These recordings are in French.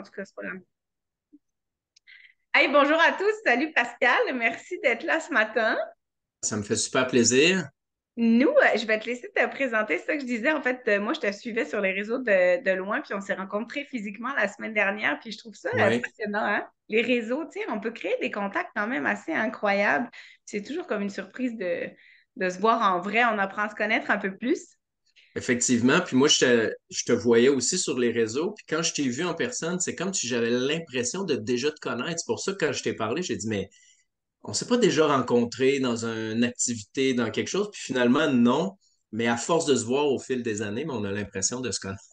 En tout cas, c'est pas la même. Hey, bonjour à tous. Salut Pascal. Merci d'être là ce matin. Ça me fait super plaisir. Nous, je vais te laisser te présenter. C'est ça que je disais. En fait, moi, je te suivais sur les réseaux de loin, puis on s'est rencontrés physiquement la semaine dernière, puis je trouve ça Oui, passionnant, hein? Les réseaux, tu sais, on peut créer des contacts quand même assez incroyables. C'est toujours comme une surprise de se voir en vrai. On apprend à se connaître un peu plus. effectivement. Puis moi, je te voyais aussi sur les réseaux. Puis quand je t'ai vu en personne, c'est comme si j'avais l'impression de déjà te connaître. C'est pour ça que quand je t'ai parlé, j'ai dit, mais on s'est pas déjà rencontrés dans une activité, dans quelque chose. Puis finalement, non. Mais à force de se voir au fil des années, mais on a l'impression de se connaître.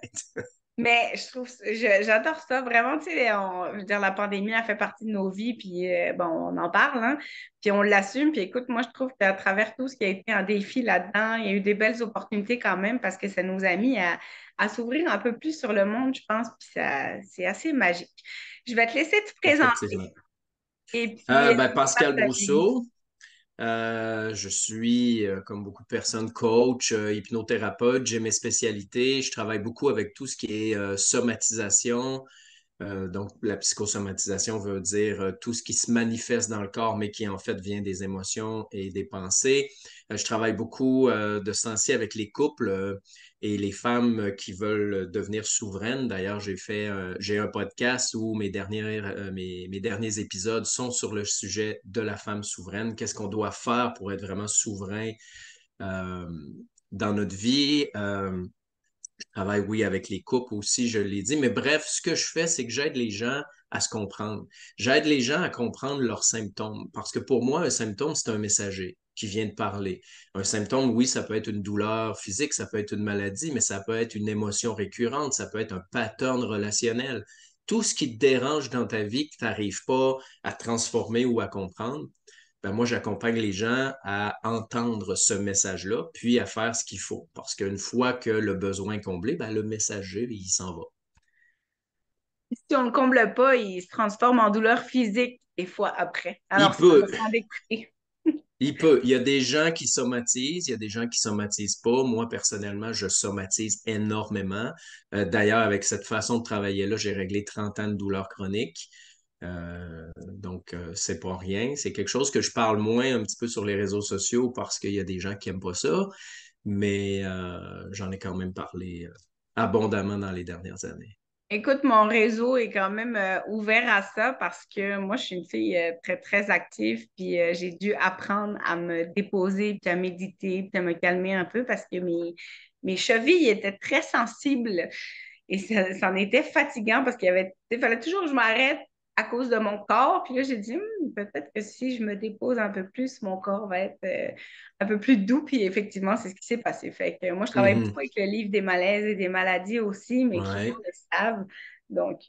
Mais je trouve, j'adore ça vraiment, tu sais, je veux dire, la pandémie a fait partie de nos vies, puis bon, on en parle, hein, puis on l'assume, puis écoute, moi, je trouve qu'à travers tout ce qui a été un défi là-dedans, il y a eu des belles opportunités quand même, parce que ça nous a mis à s'ouvrir un peu plus sur le monde, je pense, puis ça, c'est assez magique. Je vais te laisser te présenter, Effectivement. et puis nous Pascal partager. Brousseau. Je suis, comme beaucoup de personnes, coach, hypnothérapeute. J'ai mes spécialités. Je travaille beaucoup avec tout ce qui est somatisation. Donc, la psychosomatisation veut dire tout ce qui se manifeste dans le corps, mais qui en fait vient des émotions et des pensées. Je travaille beaucoup de ce temps-ci avec les couples et les femmes qui veulent devenir souveraines. D'ailleurs, j'ai un podcast où mes derniers épisodes sont sur le sujet de la femme souveraine. Qu'est-ce qu'on doit faire pour être vraiment souverain euh, dans notre vie? Je travaille, oui, avec les couples aussi, je l'ai dit. Mais bref, ce que je fais, c'est que j'aide les gens à se comprendre. J'aide les gens à comprendre leurs symptômes. Parce que pour moi, un symptôme, c'est un messager qui vient de parler. Un symptôme, oui, ça peut être une douleur physique, ça peut être une maladie, mais ça peut être une émotion récurrente, ça peut être un pattern relationnel. Tout ce qui te dérange dans ta vie, que tu n'arrives pas à transformer ou à comprendre, ben moi, j'accompagne les gens à entendre ce message-là, puis à faire ce qu'il faut. Parce qu'une fois que le besoin est comblé, ben le messager, il s'en va. Si on ne le comble pas, il se transforme en douleur physique des fois après. Alors, Il c'est peut, important d'écouter. il peut. Il y a des gens qui somatisent, il y a des gens qui somatisent pas. Moi, personnellement, je somatise énormément. D'ailleurs, avec cette façon de travailler-là, j'ai réglé 30 ans de douleurs chroniques. Donc, c'est pas rien. C'est quelque chose que je parle moins un petit peu sur les réseaux sociaux parce qu'il y a des gens qui aiment pas ça. Mais j'en ai quand même parlé abondamment dans les dernières années. Écoute, mon réseau est quand même ouvert à ça parce que moi, je suis une fille très, très active, puis j'ai dû apprendre à me déposer, puis à méditer, puis à me calmer un peu parce que mes chevilles étaient très sensibles et ça en était fatigant parce il fallait toujours que je m'arrête à cause de mon corps. Puis là, j'ai dit, peut-être que si je me dépose un peu plus, mon corps va être un peu plus doux. Puis effectivement, c'est ce qui s'est passé. Fait que moi, je travaille Mhm. beaucoup avec le livre des malaises et des maladies aussi. Mes clients Ouais, le savent. Donc,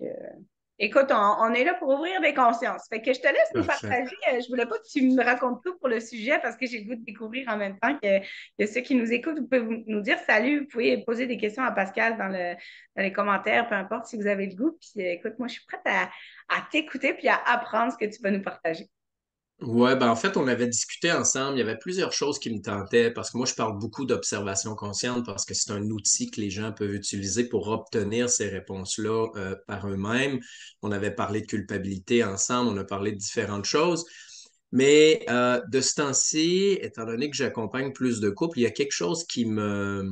écoute, on est là pour ouvrir des consciences. Fait que je te laisse nous parfait. partager. Je voulais pas que tu me racontes tout pour le sujet parce que j'ai le goût de découvrir en même temps que ceux qui nous écoutent. Vous pouvez nous dire salut. Vous pouvez poser des questions à Pascal dans les commentaires, peu importe si vous avez le goût. Puis écoute, moi, je suis prête à t'écouter puis à apprendre ce que tu vas nous partager. Ouais, ben en fait, on avait discuté ensemble. Il y avait plusieurs choses qui me tentaient parce que moi, je parle beaucoup d'observation consciente parce que c'est un outil que les gens peuvent utiliser pour obtenir ces réponses-là par eux-mêmes. On avait parlé de culpabilité ensemble, on a parlé de différentes choses. Mais de ce temps-ci, étant donné que j'accompagne plus de couples, il y a quelque chose qui me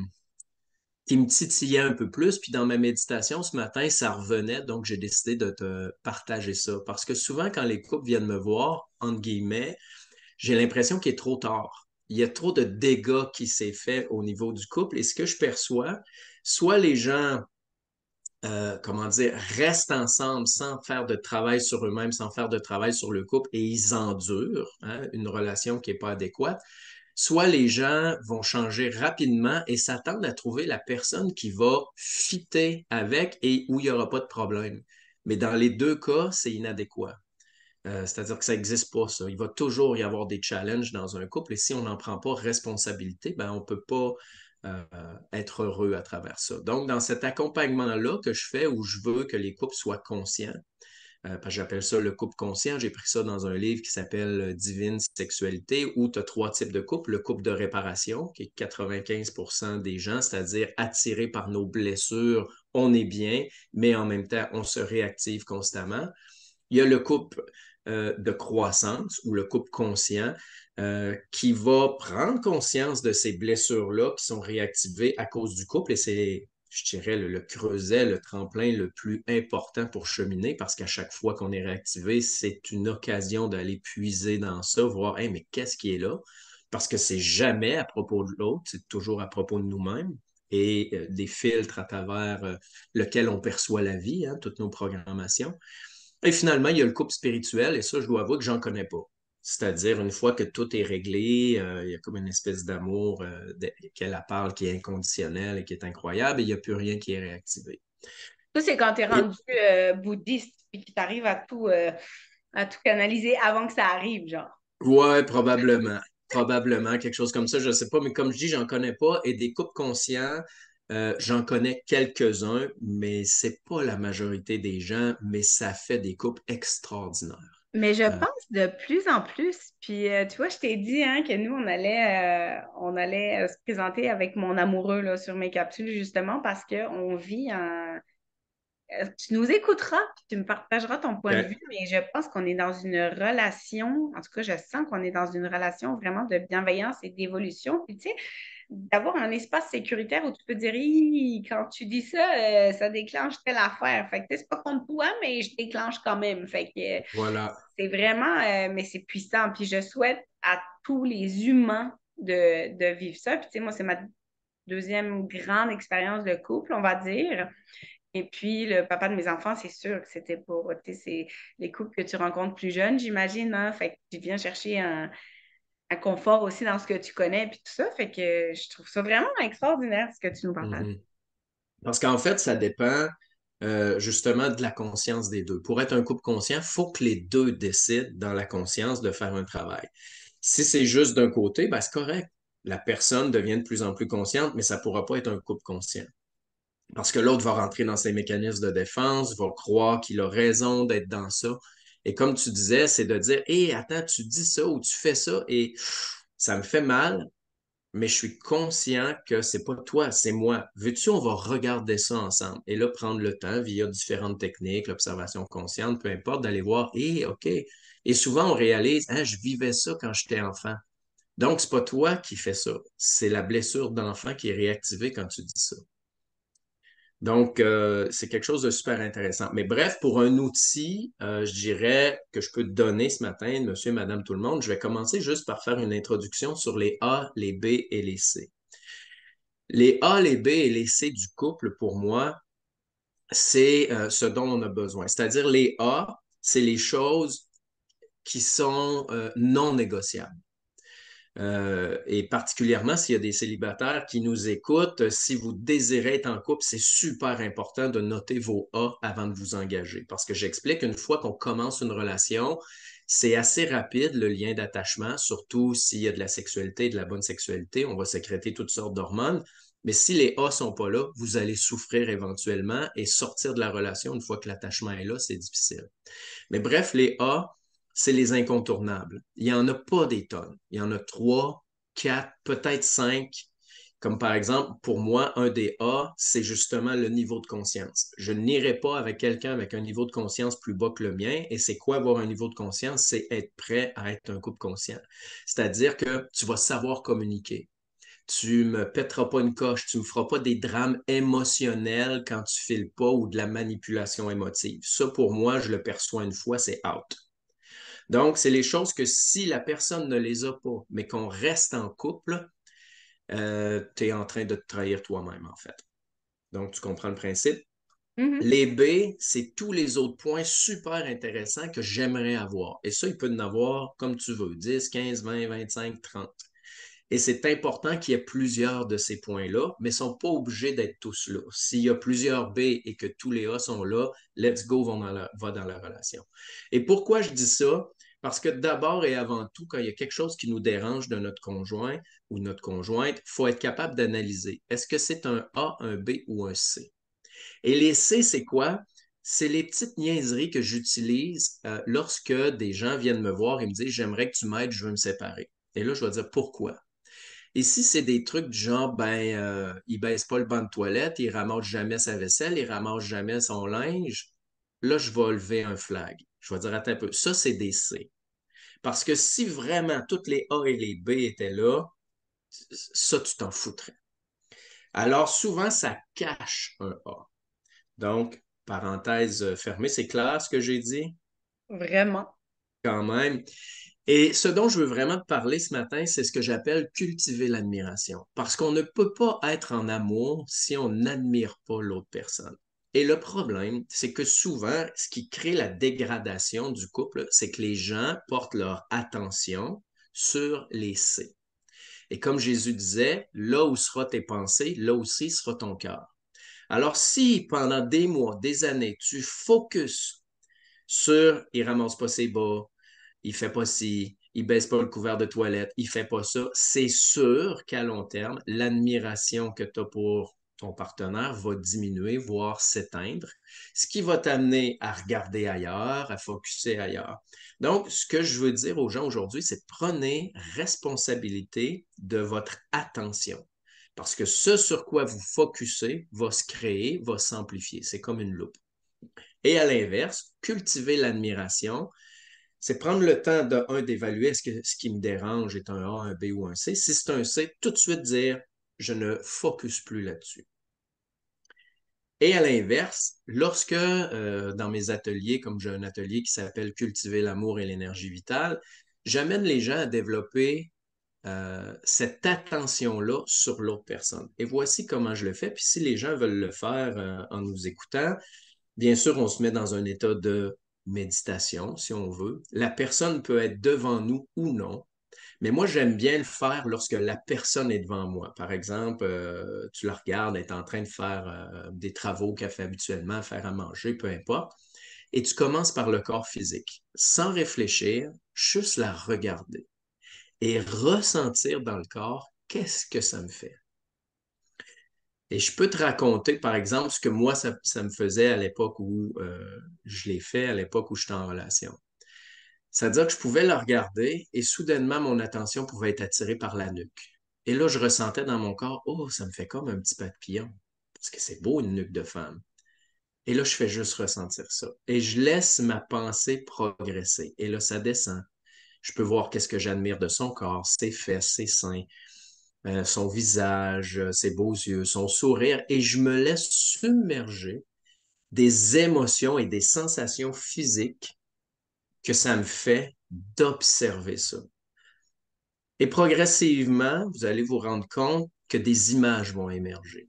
titillait un peu plus. Puis dans ma méditation ce matin, ça revenait, donc j'ai décidé de te partager ça. Parce que souvent, quand les couples viennent me voir, entre guillemets, j'ai l'impression qu'il est trop tard. Il y a trop de dégâts qui s'est fait au niveau du couple. Et ce que je perçois, soit les gens, comment dire, restent ensemble sans faire de travail sur eux-mêmes, sans faire de travail sur le couple, et ils endurent hein, une relation qui n'est pas adéquate, soit les gens vont changer rapidement et s'attendent à trouver la personne qui va fitter avec et où il n'y aura pas de problème. Mais dans les deux cas, c'est inadéquat. C'est-à-dire que ça n'existe pas, ça. Il va toujours y avoir des challenges dans un couple et si on n'en prend pas responsabilité, ben, on ne peut pas être heureux à travers ça. Donc, dans cet accompagnement-là que je fais où je veux que les couples soient conscients, parce que j'appelle ça le couple conscient. J'ai pris ça dans un livre qui s'appelle Divine Sexualité, où tu as trois types de couples. Le couple de réparation, qui est 95% des gens, c'est-à-dire attirés par nos blessures on est bien, mais en même temps, on se réactive constamment. Il y a le couple de croissance ou le couple conscient qui va prendre conscience de ces blessures-là qui sont réactivées à cause du couple et c'est, je dirais, le creuset, le tremplin le plus important pour cheminer parce qu'à chaque fois qu'on est réactivé, c'est une occasion d'aller puiser dans ça, voir, hey, mais qu'est-ce qui est là? Parce que c'est jamais à propos de l'autre, c'est toujours à propos de nous-mêmes et des filtres à travers lequel on perçoit la vie, hein, toutes nos programmations. Et finalement, il y a le couple spirituel, et ça, je dois avouer que j'en connais pas. C'est-à-dire, une fois que tout est réglé, il y a comme une espèce d'amour qu'elle parle qui est inconditionnel et qui est incroyable, et il n'y a plus rien qui est réactivé. Ça, c'est quand tu es Et rendu bouddhiste puis que tu arrives à tout canaliser avant que ça arrive, genre. ouais, probablement. Probablement, quelque chose comme ça, je ne sais pas, mais comme je dis, j'en connais pas. Et des couples conscients, j'en connais quelques-uns, mais c'est pas la majorité des gens, mais ça fait des couples extraordinaires. Mais je Euh, pense de plus en plus. Puis, tu vois, je t'ai dit hein, que nous, on allait se présenter avec mon amoureux là, sur mes capsules, justement, parce qu'on vit un. Tu nous écouteras, puis tu me partageras ton point de OK. vue, mais je pense qu'on est dans une relation, en tout cas, je sens qu'on est dans une relation vraiment de bienveillance et d'évolution. Puis, tu sais, d'avoir un espace sécuritaire où tu peux dire, hi, quand tu dis ça, ça déclenche telle affaire. Fait que, tu sais, c'est pas contre toi, mais je déclenche quand même. Fait que Voilà. c'est vraiment, mais c'est puissant. Puis, je souhaite à tous les humains de vivre ça. Puis, tu sais, moi, c'est ma deuxième grande expérience de couple, on va dire. Et puis, le papa de mes enfants, c'est sûr que c'était pour, tu sais, c'est les couples que tu rencontres plus jeunes, j'imagine, hein. Fait que tu viens chercher un confort aussi dans ce que tu connais, puis tout ça. Fait que je trouve ça vraiment extraordinaire, ce que tu nous partages. Mhm. Parce qu'en fait, ça dépend justement de la conscience des deux. Pour être un couple conscient, il faut que les deux décident dans la conscience de faire un travail. Si c'est juste d'un côté, ben, c'est correct. La personne devient de plus en plus consciente, mais ça ne pourra pas être un couple conscient. Parce que l'autre va rentrer dans ses mécanismes de défense, va croire qu'il a raison d'être dans ça. Et comme tu disais, c'est de dire, hé, attends, tu dis ça ou tu fais ça et ça me fait mal, mais je suis conscient que c'est pas toi, c'est moi. Veux-tu, on va regarder ça ensemble. Et là, prendre le temps via différentes techniques, l'observation consciente, peu importe, d'aller voir, OK. Et souvent, on réalise, hein, je vivais ça quand j'étais enfant. Donc, c'est pas toi qui fais ça. C'est la blessure d'enfant qui est réactivée quand tu dis ça. Donc, c'est quelque chose de super intéressant. Mais bref, pour un outil, je dirais que je peux te donner ce matin, monsieur et madame tout le monde, je vais commencer juste par faire une introduction sur les A, les B et les C. Les A, les B et les C du couple, pour moi, c'est ce dont on a besoin. C'est-à-dire les A, c'est les choses qui sont non négociables. Et particulièrement s'il y a des célibataires qui nous écoutent, si vous désirez être en couple, c'est super important de noter vos A avant de vous engager. Parce que j'explique, une fois qu'on commence une relation, c'est assez rapide le lien d'attachement, surtout s'il y a de la sexualité, de la bonne sexualité, on va sécréter toutes sortes d'hormones. Mais si les A sont pas là, vous allez souffrir éventuellement et sortir de la relation une fois que l'attachement est là, c'est difficile. Mais bref, les A, c'est les incontournables. Il n'y en a pas des tonnes. Il y en a trois, quatre, peut-être cinq. Comme par exemple, pour moi, un des A, c'est justement le niveau de conscience. Je n'irai pas avec quelqu'un avec un niveau de conscience plus bas que le mien. Et c'est quoi avoir un niveau de conscience? C'est être prêt à être un couple conscient. C'est-à-dire que tu vas savoir communiquer. Tu me pèteras pas une coche, tu me feras pas des drames émotionnels quand tu files pas ou de la manipulation émotive. Ça, pour moi, je le perçois une fois, c'est out. Donc, c'est les choses que si la personne ne les a pas, mais qu'on reste en couple, tu es en train de te trahir toi-même, en fait. Donc, tu comprends le principe. Mhm. Les B, c'est tous les autres points super intéressants que j'aimerais avoir. Et ça, il peut en avoir comme tu veux, 10, 15, 20, 25, 30. Et c'est important qu'il y ait plusieurs de ces points-là, mais ils ne sont pas obligés d'être tous là. S'il y a plusieurs B et que tous les A sont là, let's go va dans la relation. Et pourquoi je dis ça? Parce que d'abord et avant tout, quand il y a quelque chose qui nous dérange de notre conjoint ou notre conjointe, il faut être capable d'analyser. Est-ce que c'est un A, un B ou un C? Et les C, c'est quoi? C'est les petites niaiseries que j'utilise lorsque des gens viennent me voir et me disent, j'aimerais que tu m'aides, je veux me séparer. Et là, je vais dire pourquoi. Et si c'est des trucs du genre, il baisse pas le banc de toilette, il ramasse jamais sa vaisselle, il ramasse jamais son linge, là, je vais lever un flag. Je vais dire, attends un peu, ça, c'est des C. Parce que si vraiment toutes les A et les B étaient là, ça, tu t'en foutrais. Alors, souvent, ça cache un A. Donc, parenthèse fermée, c'est clair ce que j'ai dit? Vraiment. Quand même. Et ce dont je veux vraiment te parler ce matin, c'est ce que j'appelle cultiver l'admiration. Parce qu'on ne peut pas être en amour si on n'admire pas l'autre personne. Et le problème, c'est que souvent, ce qui crée la dégradation du couple, c'est que les gens portent leur attention sur les C. Et comme Jésus disait, là où sera tes pensées, là aussi sera ton cœur. Alors si pendant des mois, des années, tu focuses sur il ramasse pas ses bas, il fait pas ci, il baisse pas le couvert de toilette, il fait pas ça, c'est sûr qu'à long terme, l'admiration que tu as pour ton partenaire va diminuer, voire s'éteindre, ce qui va t'amener à regarder ailleurs, à focuser ailleurs. Donc, ce que je veux dire aux gens aujourd'hui, c'est prenez responsabilité de votre attention. Parce que ce sur quoi vous focussez va se créer, va s'amplifier. C'est comme une loupe. Et à l'inverse, cultiver l'admiration, c'est prendre le temps de, un, d'évaluer est-ce que ce qui me dérange est un A, un B ou un C. Si c'est un C, tout de suite dire je ne focus plus là-dessus. Et à l'inverse, lorsque dans mes ateliers, comme j'ai un atelier qui s'appelle Cultiver l'amour et l'énergie vitale, j'amène les gens à développer cette attention-là sur l'autre personne. Et voici comment je le fais. Puis si les gens veulent le faire en nous écoutant, bien sûr, on se met dans un état de méditation, si on veut. La personne peut être devant nous ou non, mais moi, j'aime bien le faire lorsque la personne est devant moi. Par exemple, tu la regardes, elle est en train de faire des travaux qu'elle fait habituellement, faire à manger, peu importe, et tu commences par le corps physique, sans réfléchir, juste la regarder et ressentir dans le corps qu'est-ce que ça me fait. Et je peux te raconter, par exemple, ce que moi, ça me faisait à l'époque où je l'ai fait, à l'époque où j'étais en relation. C'est-à-dire que je pouvais le regarder et soudainement, mon attention pouvait être attirée par la nuque. Et là, je ressentais dans mon corps, oh, ça me fait comme un petit papillon. Parce que c'est beau, une nuque de femme. Et là, je fais juste ressentir ça. Et je laisse ma pensée progresser. Et là, ça descend. Je peux voir qu'est-ce que j'admire de son corps, ses fesses, ses seins, son visage, ses beaux yeux, son sourire. Et je me laisse submerger des émotions et des sensations physiques que ça me fait d'observer ça. Et progressivement, vous allez vous rendre compte que des images vont émerger.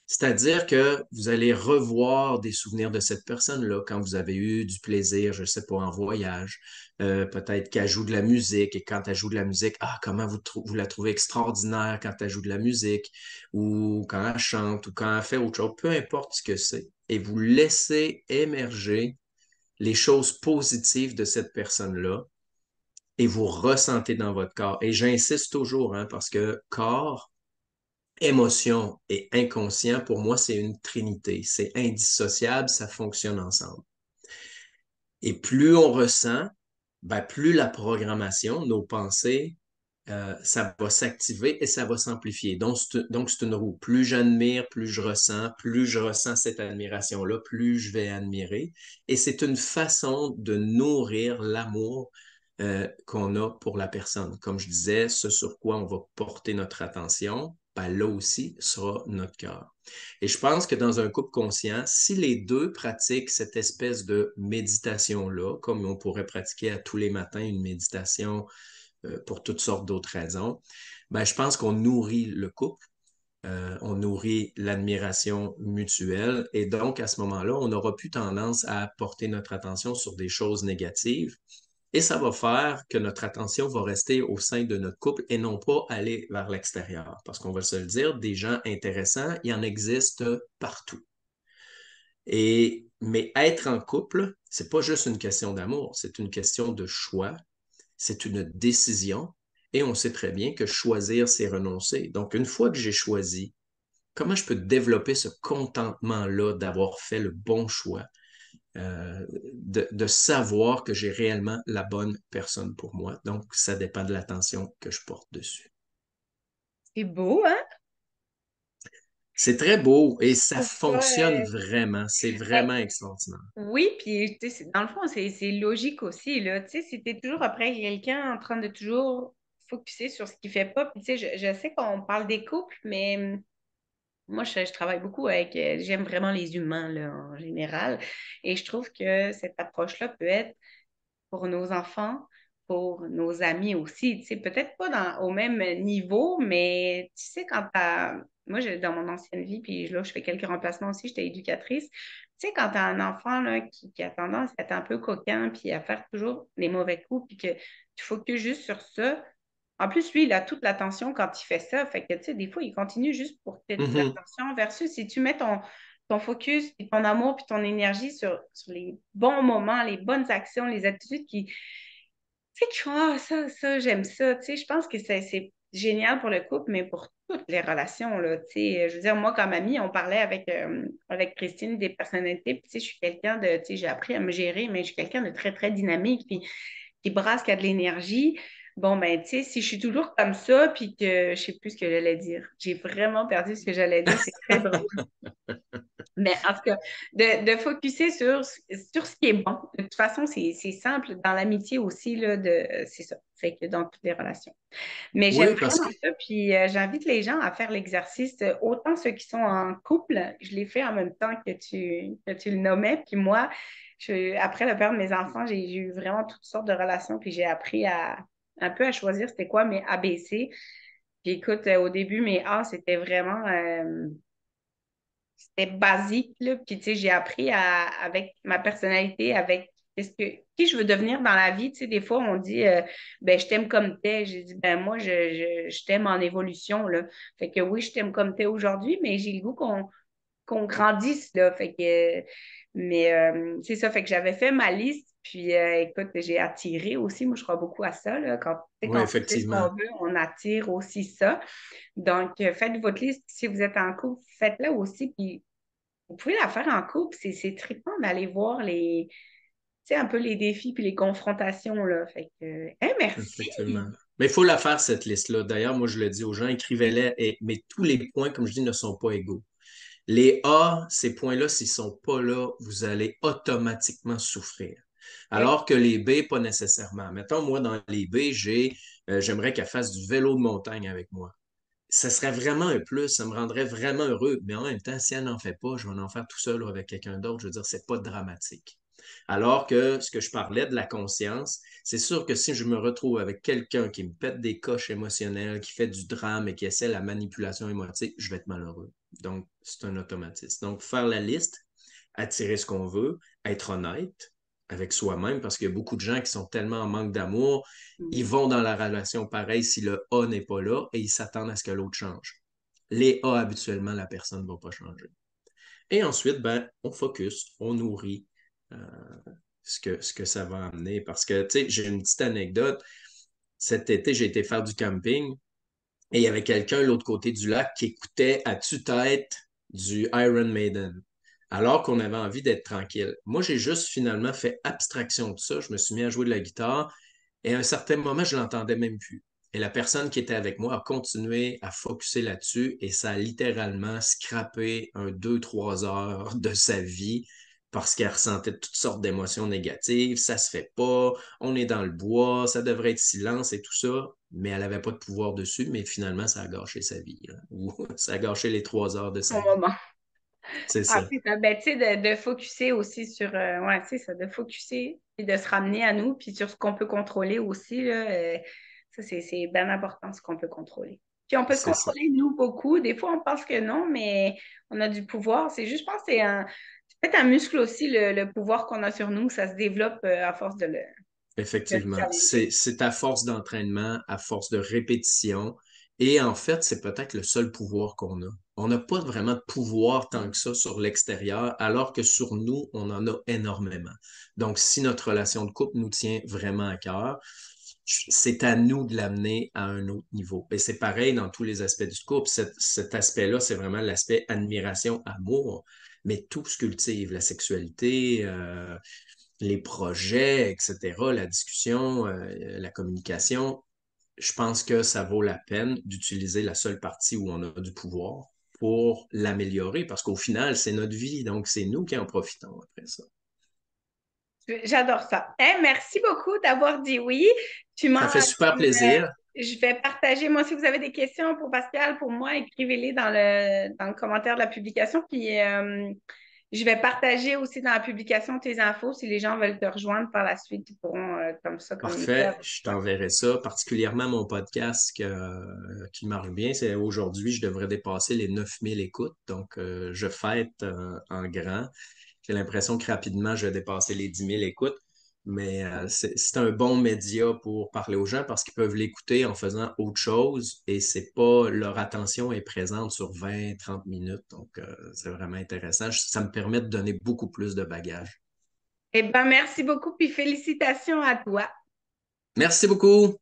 C'est-à-dire que vous allez revoir des souvenirs de cette personne-là quand vous avez eu du plaisir, je ne sais pas, en voyage. Peut-être qu'elle joue de la musique et quand elle joue de la musique, ah, comment vous la trouvez extraordinaire quand elle joue de la musique ou quand elle chante ou quand elle fait autre chose, peu importe ce que c'est. Et vous laissez émerger les choses positives de cette personne-là et vous ressentez dans votre corps. Et j'insiste toujours, hein, parce que corps, émotion et inconscient, pour moi, c'est une trinité. C'est indissociable, ça fonctionne ensemble. Et plus on ressent, plus la programmation, nos pensées, ça va s'activer et ça va s'amplifier. Donc, c'est une roue. Plus j'admire, plus je ressens cette admiration-là, plus je vais admirer. Et c'est une façon de nourrir l'amour qu'on a pour la personne. Comme je disais, ce sur quoi on va porter notre attention, là aussi sera notre cœur. Et je pense que dans un couple conscient, si les deux pratiquent cette espèce de méditation-là, comme on pourrait pratiquer à tous les matins une méditation pour toutes sortes d'autres raisons, je pense qu'on nourrit le couple, on nourrit l'admiration mutuelle et donc à ce moment-là, on n'aura plus tendance à porter notre attention sur des choses négatives et ça va faire que notre attention va rester au sein de notre couple et non pas aller vers l'extérieur. Parce qu'on va se le dire, des gens intéressants, il en existe partout. Mais être en couple, c'est pas juste une question d'amour, c'est une question de choix, c'est une décision et on sait très bien que choisir, c'est renoncer. Donc, une fois que j'ai choisi, comment je peux développer ce contentement-là d'avoir fait le bon choix, de savoir que j'ai réellement la bonne personne pour moi. Donc, ça dépend de l'attention que je porte dessus. C'est beau, hein? C'est très beau et Je ça trouve ça, fonctionne vraiment. C'est ben, vraiment extraordinaire. oui, puis tu sais, dans le fond, c'est logique aussi, là. Tu sais, si t'es toujours après quelqu'un en train de toujours focuser sur ce qu'il fait pas, puis tu sais, je sais qu'on parle des couples, mais moi, je travaille beaucoup avec, j'aime vraiment les humains, là, en général, et je trouve que cette approche-là peut être pour nos enfants, pour nos amis aussi. Tu sais, peut-être pas au même niveau, mais tu sais, moi, dans mon ancienne vie, puis là, je fais quelques remplacements aussi, j'étais éducatrice. Tu sais, quand tu as un enfant là, qui a tendance à être un peu coquin, puis à faire toujours les mauvais coups, puis que tu focuses juste sur ça. En plus, lui, il a toute l'attention quand il fait ça. Fait que, tu sais, des fois, il continue juste pour te de Mhm. l'attention versus si tu mets ton focus, puis ton amour, puis ton énergie sur les bons moments, les bonnes actions, les attitudes qui, tu sais, qui font, ah, ça, j'aime ça. Tu sais, je pense que c'est génial pour le couple, mais pour toutes les relations, là. Tu sais, je veux dire, moi, comme amie, on parlait avec Christine des personnalités, puis tu sais, je suis quelqu'un de, tu sais, j'ai appris à me gérer, mais je suis quelqu'un de très, très dynamique, puis qui brasse, qui a de l'énergie. Bon, ben, tu sais, si je suis toujours comme ça, puis que je sais plus ce que j'allais dire. J'ai vraiment perdu ce que j'allais dire. C'est très drôle. Mais en tout cas, de focuser sur ce qui est bon. De toute façon, c'est simple. Dans l'amitié aussi, là, c'est ça. C'est que dans toutes les relations. Mais j'aime Oui, parce vraiment que ça. Puis j'invite les gens à faire l'exercice. Autant ceux qui sont en couple, je l'ai fait en même temps que tu le nommais. Puis moi, après la perte de mes enfants, j'ai eu vraiment toutes sortes de relations. Puis j'ai appris un peu à choisir c'était quoi mes ABC. Puis écoute, au début, mes A, c'était vraiment c'était basique, là. Puis, tu sais, j'ai appris avec ma personnalité, avec qui je veux devenir dans la vie. Tu sais, des fois, on dit, ben, je t'aime comme t'es. J'ai dit, ben, moi, je t'aime en évolution, là. Fait que oui, je t'aime comme t'es aujourd'hui, mais j'ai le goût qu'on grandisse, là. Fait que, mais c'est ça. Fait que j'avais fait ma liste. Puis, écoute, j'ai attiré aussi. Moi, je crois beaucoup à ça, là. Quand, tu sais, oui, quand on fait ce effectivement. qu'on veut, on attire aussi ça. Donc, faites votre liste. Si vous êtes en couple, faites-la aussi. Puis, vous pouvez la faire en couple. C'est trippant d'aller voir tu sais, un peu les défis puis les confrontations, là. Fait que, merci. Effectivement. Mais il faut la faire, cette liste-là. D'ailleurs, moi, je le dis aux gens, écrivez-les, mais tous les points, comme je dis, ne sont pas égaux. Les A, ces points-là, s'ils ne sont pas là, vous allez automatiquement souffrir. Oui. Alors que les B, pas nécessairement. Mettons, moi, dans les B, j'aimerais qu'elle fasse du vélo de montagne avec moi. Ça serait vraiment un plus, ça me rendrait vraiment heureux. Mais en même temps, si elle n'en fait pas, je vais en faire tout seul ou avec quelqu'un d'autre. Je veux dire, c'est pas dramatique. Alors que ce que je parlais de la conscience, c'est sûr que si je me retrouve avec quelqu'un qui me pète des coches émotionnelles, qui fait du drame et qui essaie la manipulation émotive, je vais être malheureux. Donc, c'est un automatisme. Donc, faire la liste, attirer ce qu'on veut, être honnête avec soi-même, parce qu'il y a beaucoup de gens qui sont tellement en manque d'amour, ils Mm. vont dans la relation pareil si le A n'est pas là et ils s'attendent à ce que l'autre change. Les A, habituellement, la personne ne va pas changer. Et ensuite, ben, on focus, on nourrit euh, ce que ça va amener. Parce que, tu sais, j'ai une petite anecdote. Cet été, j'ai été faire du camping et il y avait quelqu'un de l'autre côté du lac qui écoutait à tue-tête du Iron Maiden, alors qu'on avait envie d'être tranquille. Moi, j'ai juste finalement fait abstraction de ça. Je me suis mis à jouer de la guitare et à un certain moment, je l'entendais même plus. Et la personne qui était avec moi a continué à focuser là-dessus et ça a littéralement scrappé 2, 3 heures de sa vie parce qu'elle ressentait toutes sortes d'émotions négatives. Ça se fait pas, on est dans le bois, ça devrait être silence et tout ça, mais elle n'avait pas de pouvoir dessus, mais finalement, ça a gâché sa vie, là. Ou ça a gâché les 3 heures de sa Au vie. moment. C'est Ah, ça. c'est ça. Ben, tu sais, de focuser aussi sur, ouais, c'est ça, de focuser et de se ramener à nous, puis sur ce qu'on peut contrôler aussi, là, ça, c'est bien important, ce qu'on peut contrôler. Puis on peut C'est ça. contrôler, nous, beaucoup. Des fois, on pense que non, mais on a du pouvoir. C'est juste, je pense que c'est peut-être un muscle aussi, le pouvoir qu'on a sur nous. Ça se développe à force de le Effectivement, challenger. c'est à force d'entraînement, à force de répétition. Et en fait, c'est peut-être le seul pouvoir qu'on a. On n'a pas vraiment de pouvoir tant que ça sur l'extérieur, alors que sur nous, on en a énormément. Donc, si notre relation de couple nous tient vraiment à cœur, c'est à nous de l'amener à un autre niveau. Et c'est pareil dans tous les aspects du couple. Cet aspect-là, c'est vraiment l'aspect admiration, amour, mais tout se cultive, la sexualité, les projets, etc., la discussion, la communication, je pense que ça vaut la peine d'utiliser la seule partie où on a du pouvoir pour l'améliorer, parce qu'au final, c'est notre vie, donc c'est nous qui en profitons après ça. J'adore ça. Eh, merci beaucoup d'avoir dit oui. Tu Ça m'as, fait super plaisir. je vais partager. Moi, si vous avez des questions pour Pascal, pour moi, écrivez-les dans le commentaire de la publication. Puis, je vais partager aussi dans la publication tes infos. Si les gens veulent te rejoindre par la suite, ils pourront comme ça communiquer Parfait, avec je toi. t'enverrai ça, particulièrement mon podcast qui marche bien. C'est aujourd'hui, je devrais dépasser les 9000 écoutes, donc je fête en grand. J'ai l'impression que rapidement, je vais dépasser les 10 000 écoutes, mais c'est un bon média pour parler aux gens parce qu'ils peuvent l'écouter en faisant autre chose et c'est pas leur attention est présente sur 20, 30 minutes, donc c'est vraiment intéressant. Ça me permet de donner beaucoup plus de bagages. Eh bien, merci beaucoup, puis félicitations à toi. Merci beaucoup.